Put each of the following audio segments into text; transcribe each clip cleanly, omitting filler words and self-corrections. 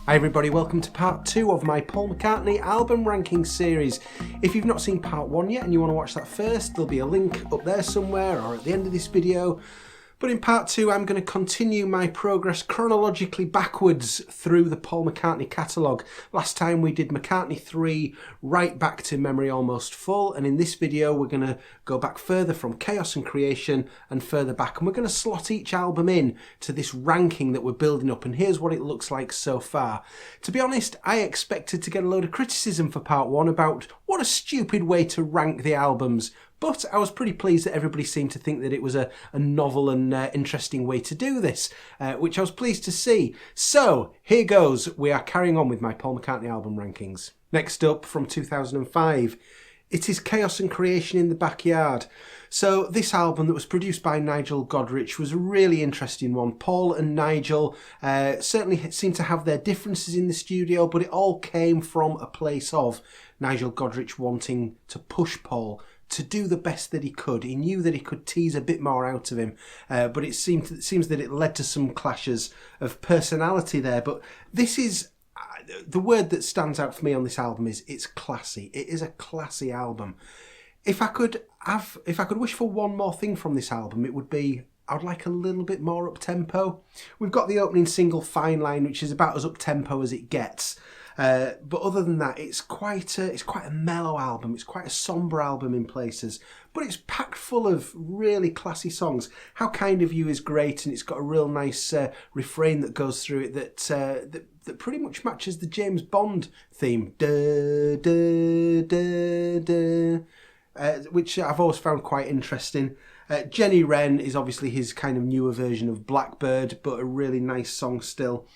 Hi everybody, welcome to part 2 of my Paul McCartney album ranking series. If you've not seen part 1 yet and you want to watch that first, there'll be a link up there somewhere or at the end of this video. But in part 2 I'm going to continue my progress chronologically backwards through the Paul McCartney catalogue. Last time we did McCartney 3 right back to Memory Almost Full, and in this video we're going to go back further from Chaos and Creation and further back, and we're going to slot each album in to this ranking that we're building up, and here's what it looks like so far. To be honest, I expected to get a load of criticism for part 1 about what a stupid way to rank the albums. But I was pretty pleased that everybody seemed to think that it was a novel and interesting way to do this, which I was pleased to see. So, here goes. We are carrying on with my Paul McCartney album rankings. Next up, from 2005, it is Chaos and Creation in the Backyard. So, this album that was produced by Nigel Godrich was a really interesting one. Paul and Nigel certainly seemed to have their differences in the studio, but it all came from a place of Nigel Godrich wanting to push Paul to do the best that he could. He knew that he could tease a bit more out of him, but it seems that it led to some clashes of personality there. But this is the word that stands out for me on this album is it's classy. It is a classy album. If I could wish for one more thing from this album, it would be I'd like a little bit more up tempo. We've got the opening single Fine Line, which is about as up tempo as it gets. But other than that, it's quite a mellow album. It's quite a sombre album in places, but it's packed full of really classy songs. How Kind of You is great, and it's got a real nice refrain that goes through it that pretty much matches the James Bond theme, da, da, da, da, which I've always found quite interesting. Jenny Wren is obviously his kind of newer version of Blackbird, but a really nice song still.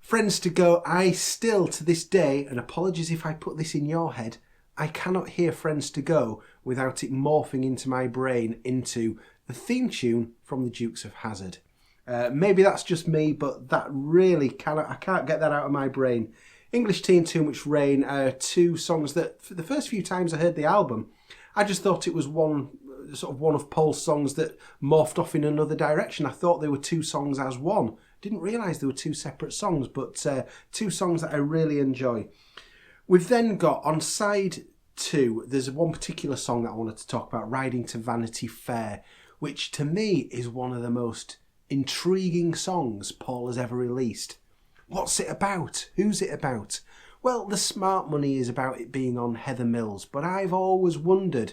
Friends to Go, I still, to this day, and apologies if I put this in your head, I cannot hear Friends to Go without it morphing into my brain into the theme tune from the Dukes of Hazzard. Maybe that's just me, but that really I can't get that out of my brain. English Tea and Too Much Rain are two songs that, for the first few times I heard the album, I just thought it was one of Paul's songs that morphed off in another direction. I thought they were two songs as one. Didn't realise they were two separate songs, but two songs that I really enjoy. We've then got on side 2, there's one particular song that I wanted to talk about, Riding to Vanity Fair, which to me is one of the most intriguing songs Paul has ever released. What's it about? Who's it about? Well, The Smart Money is about it being on Heather Mills, but I've always wondered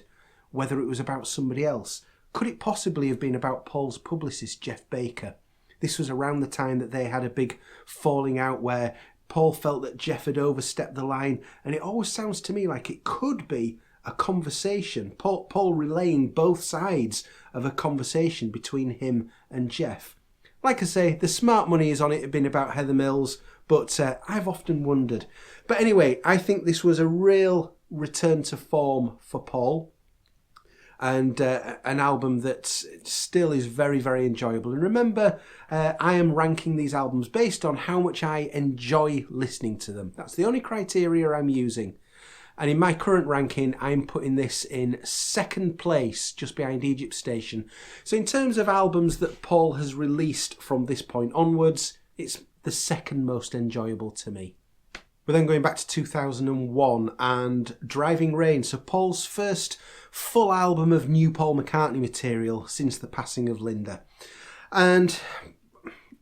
whether it was about somebody else. Could it possibly have been about Paul's publicist, Jeff Baker? This was around the time that they had a big falling out where Paul felt that Jeff had overstepped the line, and it always sounds to me like it could be a conversation, Paul relaying both sides of a conversation between him and Jeff. Like I say, The Smart Money is on it, been about Heather Mills, but I've often wondered. But anyway, I think this was a real return to form for Paul, and an album that still is very, very enjoyable. And remember, I am ranking these albums based on how much I enjoy listening to them. That's the only criteria I'm using. And in my current ranking, I'm putting this in second place, just behind Egypt Station. So in terms of albums that Paul has released from this point onwards, it's the second most enjoyable to me. We're then going back to 2001 and Driving Rain, so Paul's first full album of new Paul McCartney material since the passing of Linda. And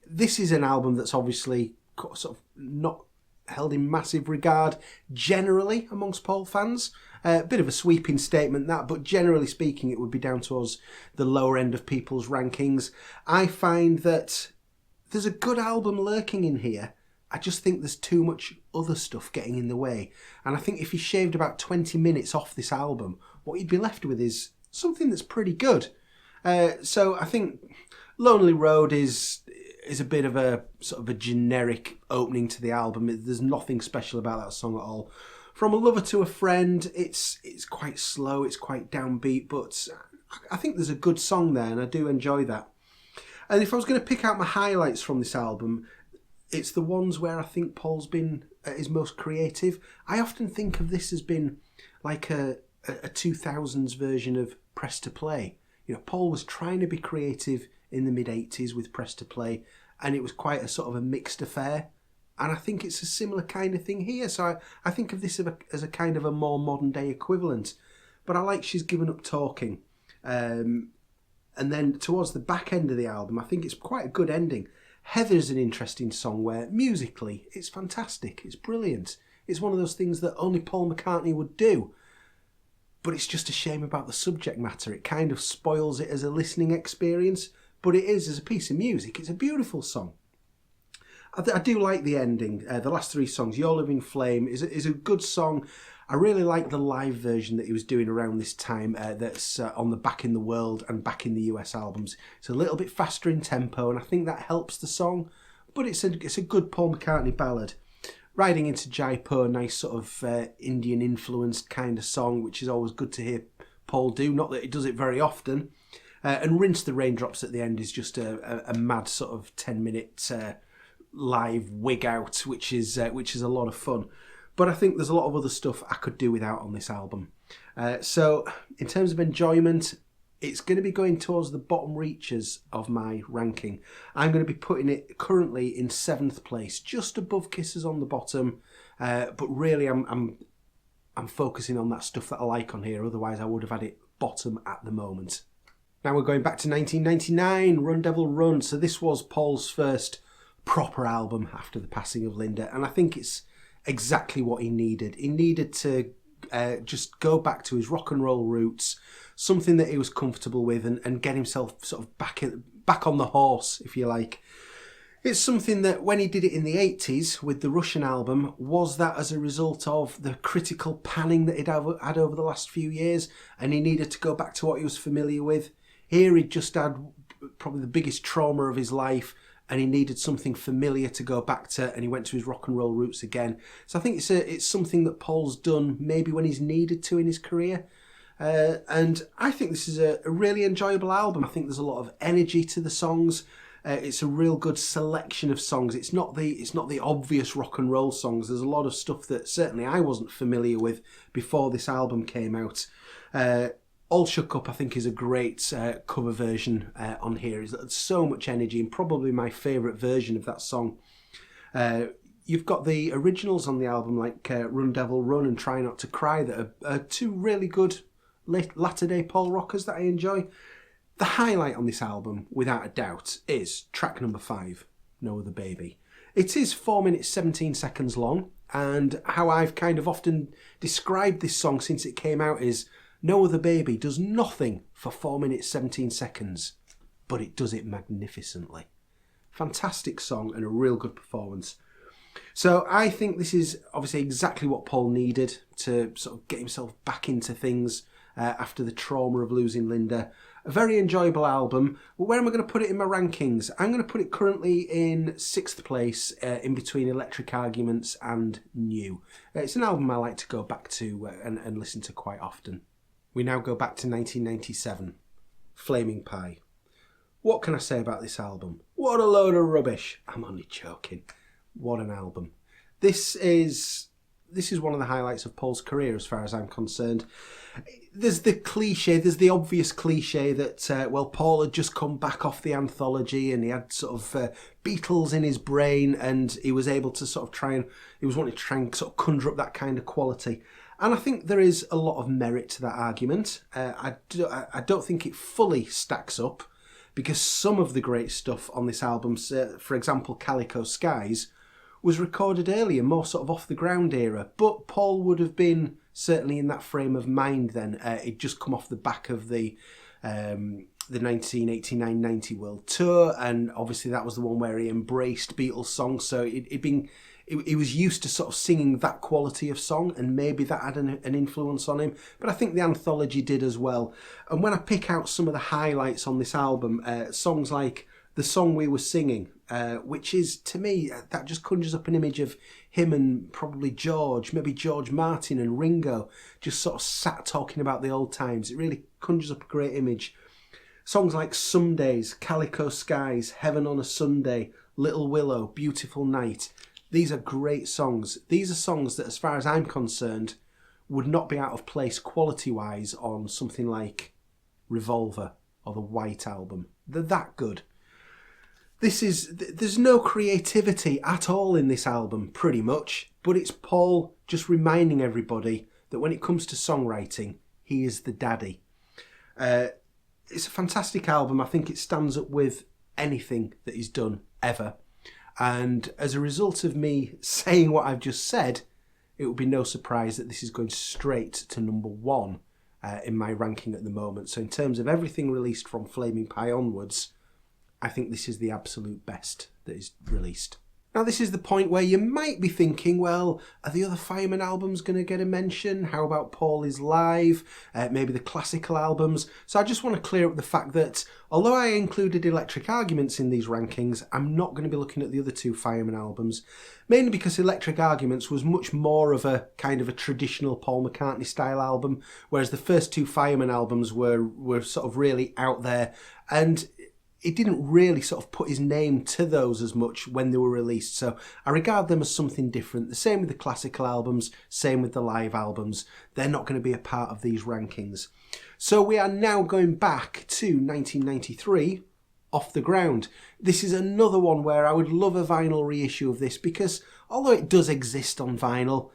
this is an album that's obviously sort of not held in massive regard generally amongst Paul fans. A bit of a sweeping statement that, but generally speaking it would be down towards the lower end of people's rankings. I find that there's a good album lurking in here. I just think there's too much other stuff getting in the way. And I think if you shaved about 20 minutes off this album, what you'd be left with is something that's pretty good. So I think Lonely Road is a bit of a sort of a generic opening to the album. There's nothing special about that song at all. From a Lover to a Friend, it's quite slow, it's quite downbeat, but I think there's a good song there and I do enjoy that. And if I was going to pick out my highlights from this album, it's the ones where I think Paul's been at his most creative. I often think of this as being like a 2000s version of Press to Play. You know, Paul was trying to be creative in the mid-80s with Press to Play, and it was quite a sort of a mixed affair. And I think it's a similar kind of thing here. So I think of this as a kind of a more modern day equivalent. But I like She's Given Up Talking. And then towards the back end of the album, I think it's quite a good ending. Heather's an interesting song where musically it's fantastic, it's brilliant. It's one of those things that only Paul McCartney would do. But it's just a shame about the subject matter. It kind of spoils it as a listening experience, but it is as a piece of music. It's a beautiful song. I do like the ending. The last three songs, Your Living Flame, is a good song. I really like the live version that he was doing around this time that's on the Back in the World and Back in the US albums. It's a little bit faster in tempo, and I think that helps the song, but it's a good Paul McCartney ballad. Riding into Jaipur, nice sort of Indian-influenced kind of song, which is always good to hear Paul do, not that he does it very often. And Rinse the Raindrops at the end is just a mad sort of 10-minute live wig out, which is a lot of fun. But I think there's a lot of other stuff I could do without on this album. So in terms of enjoyment, it's going to be going towards the bottom reaches of my ranking. I'm going to be putting it currently in 7th place, just above Kisses on the bottom. But really, I'm focusing on that stuff that I like on here. Otherwise, I would have had it bottom at the moment. Now we're going back to 1999, Run Devil Run. So this was Paul's first proper album after the passing of Linda, and I think it's exactly what he needed. He needed to just go back to his rock and roll roots, something that he was comfortable with, and get himself sort of back on the horse, if you like. It's something that when he did it in the 80s with the Russian album, was that as a result of the critical panning that he'd had over the last few years, and he needed to go back to what he was familiar with. Here he'd just had probably the biggest trauma of his life, and he needed something familiar to go back to, and he went to his rock and roll roots again. So I think it's something that Paul's done maybe when he's needed to in his career. And I think this is a really enjoyable album. I think there's a lot of energy to the songs. It's a real good selection of songs. It's not the obvious rock and roll songs. There's a lot of stuff that certainly I wasn't familiar with before this album came out. All Shook Up, I think, is a great cover version on here. It's so much energy, and probably my favourite version of that song. You've got the originals on the album, like Run Devil Run and Try Not to Cry, that are two really good latter-day Paul rockers that I enjoy. The highlight on this album, without a doubt, is track number 5, No Other Baby. It is 4 minutes 17 seconds long, and how I've kind of often described this song since it came out is No Other Baby does nothing for 4 minutes 17 seconds, but it does it magnificently. Fantastic song and a real good performance. So I think this is obviously exactly what Paul needed to sort of get himself back into things after the trauma of losing Linda. A very enjoyable album. But where am I going to put it in my rankings? I'm going to put it currently in 6th place, in between Electric Arguments and New. It's an album I like to go back to and listen to quite often. We now go back to 1997, Flaming Pie. What can I say about this album? What a load of rubbish. I'm only joking. What an album. This is one of the highlights of Paul's career as far as I'm concerned. There's the obvious cliche that, Paul had just come back off the anthology and he had sort of Beatles in his brain, and he was able to sort of he was wanting to try and sort of conjure up that kind of quality. And I think there is a lot of merit to that argument. I don't think it fully stacks up, because some of the great stuff on this album, for example, Calico Skies, was recorded earlier, more sort of off the ground era. But Paul would have been certainly in that frame of mind then. He'd just come off the back of the 1989-90 World Tour, and obviously that was the one where he embraced Beatles songs. So he was used to sort of singing that quality of song, and maybe that had an influence on him. But I think the anthology did as well. And when I pick out some of the highlights on this album, songs like The Song We Were Singing, which is, to me, that just conjures up an image of him and probably maybe George Martin and Ringo, just sort of sat talking about the old times. It really conjures up a great image. Songs like Some Days, Calico Skies, Heaven on a Sunday, Little Willow, Beautiful Night. These are great songs. These are songs that, as far as I'm concerned, would not be out of place quality-wise on something like Revolver or the White Album. They're that good. There's no creativity at all in this album, pretty much, but it's Paul just reminding everybody that when it comes to songwriting, he is the daddy. It's a fantastic album. I think it stands up with anything that he's done ever. And as a result of me saying what I've just said, it would be no surprise that this is going straight to number 1 in my ranking at the moment. So in terms of everything released from Flaming Pie onwards, I think this is the absolute best that is released. Now this is the point where you might be thinking, well, are the other Fireman albums going to get a mention? How about Paul is Live? Maybe the classical albums? So I just want to clear up the fact that although I included Electric Arguments in these rankings, I'm not going to be looking at the other 2 Fireman albums, mainly because Electric Arguments was much more of a kind of a traditional Paul McCartney style album, whereas the first 2 Fireman albums were sort of really out there, and it didn't really sort of put his name to those as much when they were released. So I regard them as something different. The same with the classical albums, same with the live albums. They're not going to be a part of these rankings. So we are now going back to 1993, Off the Ground. This is another one where I would love a vinyl reissue of this, because although it does exist on vinyl,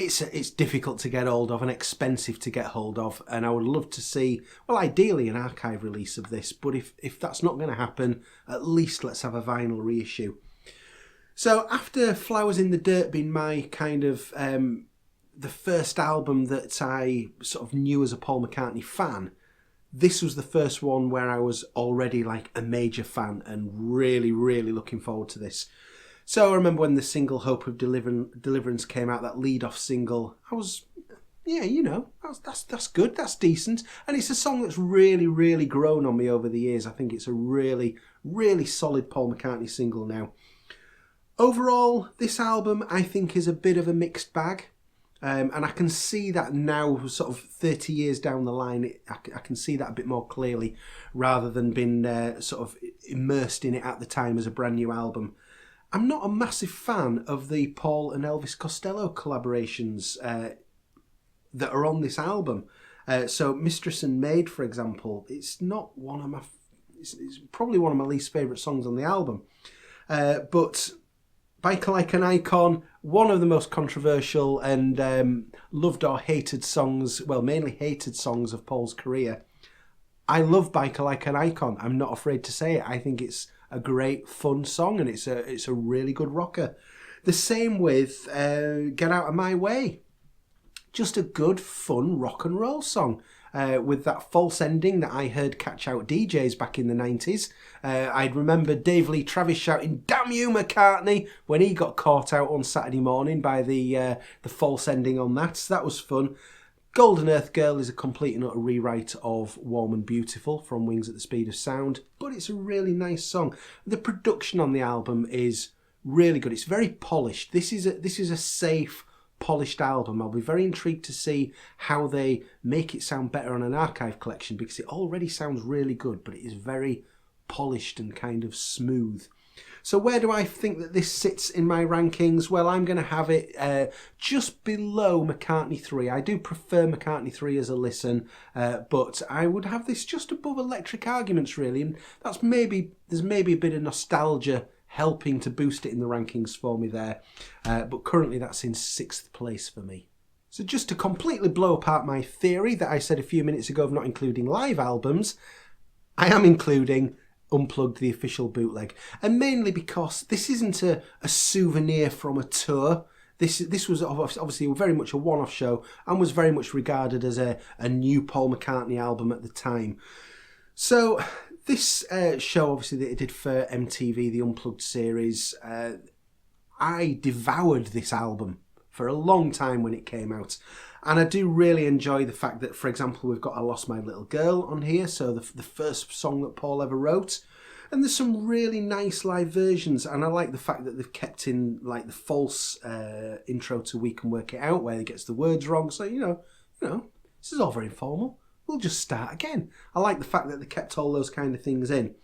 it's difficult to get hold of and expensive to get hold of, and I would love to see, well, ideally an archive release of this, but if that's not going to happen, at least let's have a vinyl reissue. So after Flowers in the Dirt being my kind of the first album that I sort of knew as a Paul McCartney fan, this was the first one where I was already like a major fan and really, really looking forward to this. So I remember when the single Hope of Deliverance came out, that lead-off single, I was, yeah, you know, that's good, that's decent. And it's a song that's really, really grown on me over the years. I think it's a really, really solid Paul McCartney single now. Overall, this album, I think, is a bit of a mixed bag. And I can see that now, sort of 30 years down the line, I can see that a bit more clearly, rather than being sort of immersed in it at the time as a brand new album. I'm not a massive fan of the Paul and Elvis Costello collaborations that are on this album. So Mistress and Maid, for example, it's not one of my... It's probably one of my least favourite songs on the album. But Biker Like an Icon, one of the most controversial and loved or hated songs, well, mainly hated songs of Paul's career. I love Biker Like an Icon. I'm not afraid to say it. I think it's a great, fun song, and it's a really good rocker. The same with Get Out of My Way. Just a good, fun rock and roll song. With that false ending that I heard Catch Out DJs back in the 90s. I'd remember Dave Lee Travis shouting, "Damn you, McCartney," when he got caught out on Saturday morning by the false ending on that. So that was fun. Golden Earth Girl is a complete and utter rewrite of Warm and Beautiful from Wings at the Speed of Sound, but it's a really nice song. The production on the album is really good. It's very polished. This is a safe, polished album. I'll be very intrigued to see how they make it sound better on an archive collection, because it already sounds really good, but it is very polished and kind of smooth. So where do I think that this sits in my rankings? Well, I'm going to have it just below McCartney 3. I do prefer McCartney 3 as a listen, but I would have this just above Electric Arguments, really. And there's maybe a bit of nostalgia helping to boost it in the rankings for me there. But currently that's in 6th place for me. So just to completely blow apart my theory that I said a few minutes ago of not including live albums, I am including Unplugged, the official bootleg, and mainly because this isn't a souvenir from a tour. This was obviously very much a one-off show and was very much regarded as a new Paul McCartney album at the time. So this show, obviously, that it did for MTV, the Unplugged series, I devoured this album for a long time when it came out. And I do really enjoy the fact that, for example, we've got I Lost My Little Girl on here, so the first song that Paul ever wrote. And there's some really nice live versions, and I like the fact that they've kept in like the false intro to We Can Work It Out, where he gets the words wrong. So, you know, this is all very informal. We'll just start again. I like the fact that they kept all those kind of things in.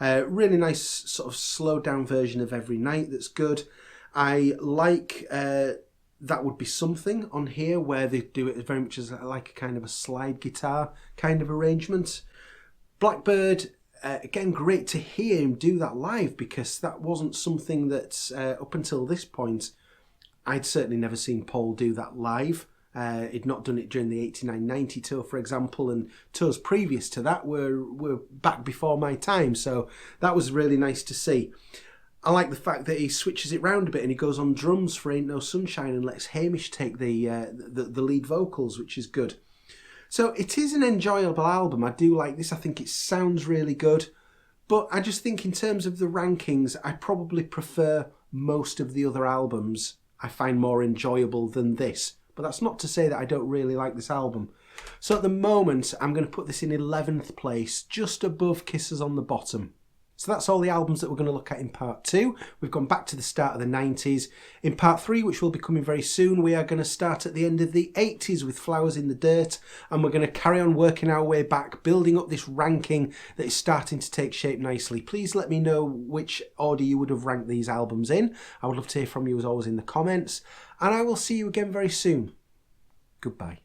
Really nice sort of slowed down version of Every Night that's good. I like... That Would Be Something on here, where they do it very much as like a kind of a slide guitar kind of arrangement. Blackbird, again, great to hear him do that live, because that wasn't something that up until this point I'd certainly never seen Paul do that live. He'd not done it during the 89-90 tour, for example, and tours previous to that were back before my time, so that was really nice to see. I like the fact that he switches it round a bit and he goes on drums for Ain't No Sunshine and lets Hamish take the lead vocals, which is good. So it is an enjoyable album. I do like this. I think it sounds really good. But I just think in terms of the rankings, I probably prefer most of the other albums. I find more enjoyable than this. But that's not to say that I don't really like this album. So at the moment, I'm going to put this in 11th place, just above Kisses on the Bottom. So that's all the albums that we're going to look at in part 2. We've gone back to the start of the 90s. In part 3, which will be coming very soon, we are going to start at the end of the 80s with Flowers in the Dirt, and we're going to carry on working our way back, building up this ranking that is starting to take shape nicely. Please let me know which order you would have ranked these albums in. I would love to hear from you as always in the comments, and I will see you again very soon. Goodbye.